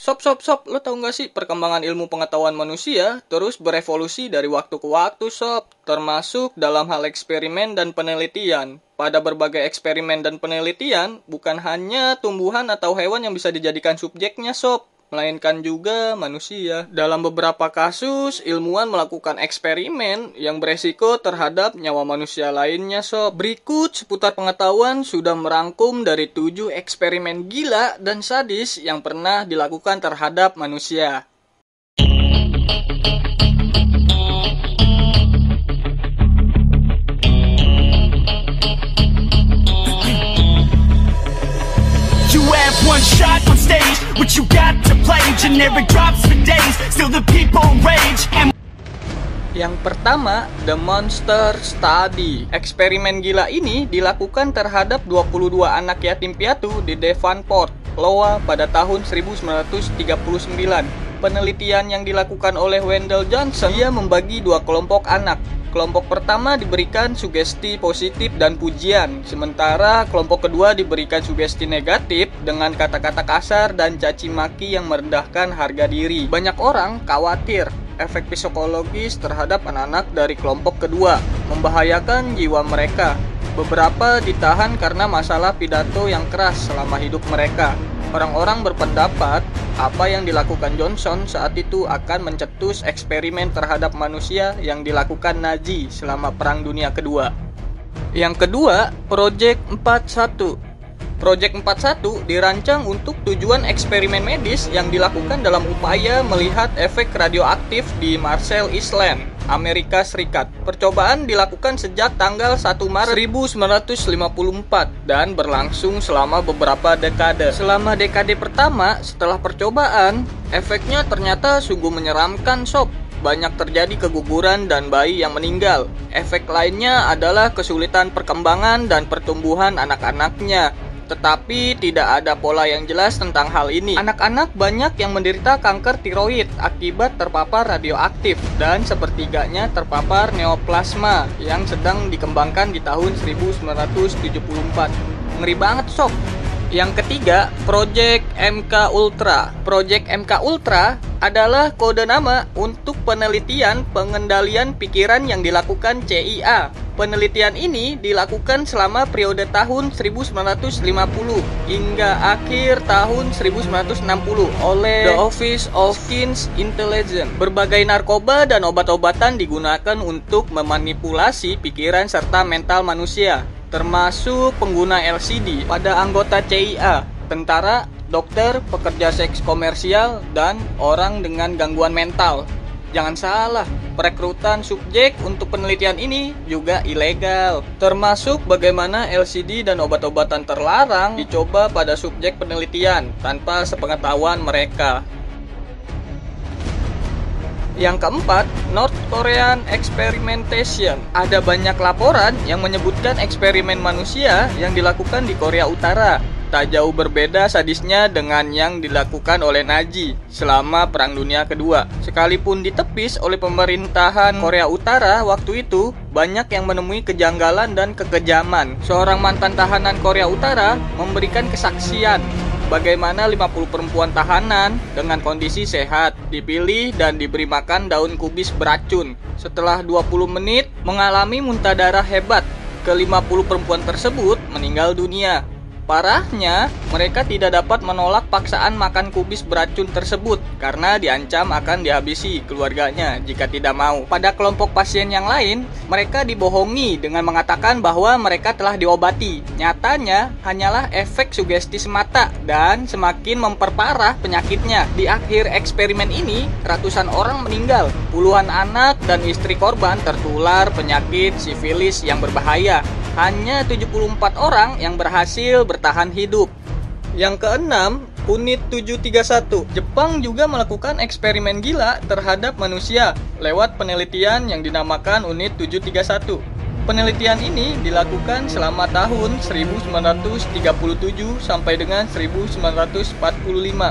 Sob, lo tau gak sih perkembangan ilmu pengetahuan manusia terus berevolusi dari waktu ke waktu, sob. Termasuk dalam hal eksperimen dan penelitian. Pada berbagai eksperimen dan penelitian, bukan hanya tumbuhan atau hewan yang bisa dijadikan subjeknya, sob, melainkan juga manusia. Dalam beberapa kasus, ilmuwan melakukan eksperimen yang beresiko terhadap nyawa manusia lainnya, sob. Berikut seputar pengetahuan sudah merangkum dari 7 eksperimen gila dan sadis yang pernah dilakukan terhadap manusia. You have one shot on stage, what you got to play? Generic drops for days, still the people rage. Yang pertama, The Monster Study. Eksperimen gila ini dilakukan terhadap 22 anak yatim piatu di Devonport, Iowa pada tahun 1939. Penelitian yang dilakukan oleh Wendell Johnson, dia membagi 2 kelompok anak. Kelompok pertama diberikan sugesti positif dan pujian, sementara kelompok kedua diberikan sugesti negatif dengan kata-kata kasar dan caci maki yang merendahkan harga diri. Banyak orang khawatir efek psikologis terhadap anak-anak dari kelompok kedua, membahayakan jiwa mereka. Beberapa ditahan karena masalah pidato yang keras selama hidup mereka. Orang-orang berpendapat apa yang dilakukan Johnson saat itu akan mencetus eksperimen terhadap manusia yang dilakukan Nazi selama Perang Dunia Kedua. Yang kedua, Project 41. Project 41 dirancang untuk tujuan eksperimen medis yang dilakukan dalam upaya melihat efek radioaktif di Marshall Islands, Amerika Serikat. Percobaan dilakukan sejak tanggal 1 Maret 1954 dan berlangsung selama beberapa dekade. Selama dekade pertama setelah percobaan, efeknya ternyata sungguh menyeramkan, sob. Banyak terjadi keguguran dan bayi yang meninggal. Efek lainnya adalah kesulitan perkembangan dan pertumbuhan anak-anaknya. Tetapi tidak ada pola yang jelas tentang hal ini. Anak-anak banyak yang menderita kanker tiroid akibat terpapar radioaktif dan sepertiganya terpapar neoplasma yang sedang dikembangkan di tahun 1974. Ngeri banget, sob. Yang ketiga, Project MK Ultra. Project MK Ultra adalah kode nama untuk penelitian pengendalian pikiran yang dilakukan CIA. Penelitian ini dilakukan selama periode tahun 1950 hingga akhir tahun 1960 oleh The Office of King's Intelligence. Berbagai narkoba dan obat-obatan digunakan untuk memanipulasi pikiran serta mental manusia, termasuk pengguna LSD pada anggota CIA, tentara, dokter, pekerja seks komersial, dan orang dengan gangguan mental. Jangan salah, perekrutan subjek untuk penelitian ini juga ilegal, termasuk bagaimana LSD dan obat-obatan terlarang dicoba pada subjek penelitian tanpa sepengetahuan mereka. Yang keempat, North Korean Experimentation. Ada banyak laporan yang menyebutkan eksperimen manusia yang dilakukan di Korea Utara tak jauh berbeda sadisnya dengan yang dilakukan oleh Nazi selama Perang Dunia Kedua. Sekalipun ditepis oleh pemerintahan Korea Utara waktu itu, banyak yang menemui kejanggalan dan kekejaman. Seorang mantan tahanan Korea Utara memberikan kesaksian bagaimana 50 perempuan tahanan dengan kondisi sehat dipilih dan diberi makan daun kubis beracun. Setelah 20 menit mengalami muntah darah hebat, ke-50 perempuan tersebut meninggal dunia. Parahnya, mereka tidak dapat menolak paksaan makan kubis beracun tersebut karena diancam akan dihabisi keluarganya jika tidak mau. Pada kelompok pasien yang lain, mereka dibohongi dengan mengatakan bahwa mereka telah diobati. Nyatanya, hanyalah efek sugesti semata dan semakin memperparah penyakitnya. Di akhir eksperimen ini, ratusan orang meninggal. Puluhan anak dan istri korban tertular penyakit sifilis yang berbahaya. Hanya 74 orang yang berhasil bertahan hidup. Yang keenam, Unit 731. Jepang juga melakukan eksperimen gila terhadap manusia lewat penelitian yang dinamakan Unit 731. Penelitian ini dilakukan selama tahun 1937 sampai dengan 1945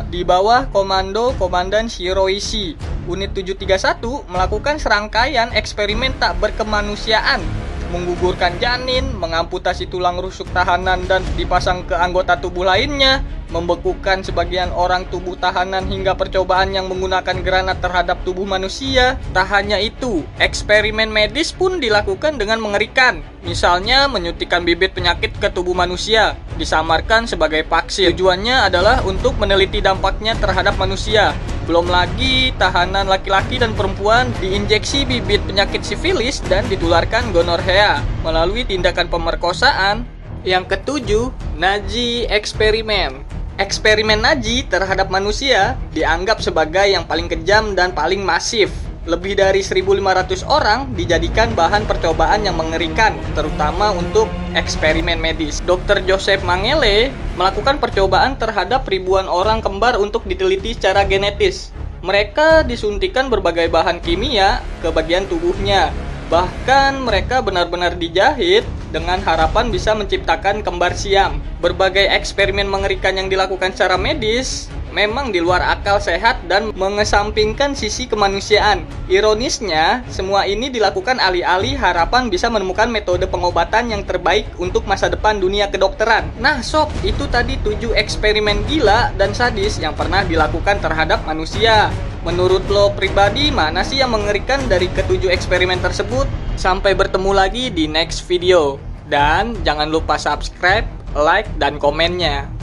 di bawah komando Komandan Shiroishi. Unit 731 melakukan serangkaian eksperimen tak berkemanusiaan menggugurkan janin, mengamputasi tulang rusuk tahanan dan dipasang ke anggota tubuh lainnya, membekukan sebagian orang tubuh tahanan hingga percobaan yang menggunakan granat terhadap tubuh manusia. Tak hanya itu, eksperimen medis pun dilakukan dengan mengerikan. Misalnya menyuntikkan bibit penyakit ke tubuh manusia, disamarkan sebagai vaksin. Tujuannya adalah untuk meneliti dampaknya terhadap manusia. Belum lagi tahanan laki-laki dan perempuan diinjeksi bibit penyakit sifilis dan ditularkan gonorrea melalui tindakan pemerkosaan. Yang ketujuh, Nazi eksperimen. Eksperimen Nazi terhadap manusia dianggap sebagai yang paling kejam dan paling masif. Lebih dari 1.500 orang dijadikan bahan percobaan yang mengerikan, terutama untuk eksperimen medis. Dr. Joseph Mengele melakukan percobaan terhadap ribuan orang kembar untuk diteliti secara genetis. Mereka disuntikan berbagai bahan kimia ke bagian tubuhnya. Bahkan mereka benar-benar dijahit dengan harapan bisa menciptakan kembar siam. Berbagai eksperimen mengerikan yang dilakukan secara medis memang di luar akal sehat dan mengesampingkan sisi kemanusiaan. Ironisnya, semua ini dilakukan alih-alih harapan bisa menemukan metode pengobatan yang terbaik untuk masa depan dunia kedokteran. Nah sob, itu tadi 7 eksperimen gila dan sadis yang pernah dilakukan terhadap manusia. Menurut lo pribadi, mana sih yang mengerikan dari ke-7 eksperimen tersebut? Sampai bertemu lagi di next video. Dan jangan lupa subscribe, like, dan komennya.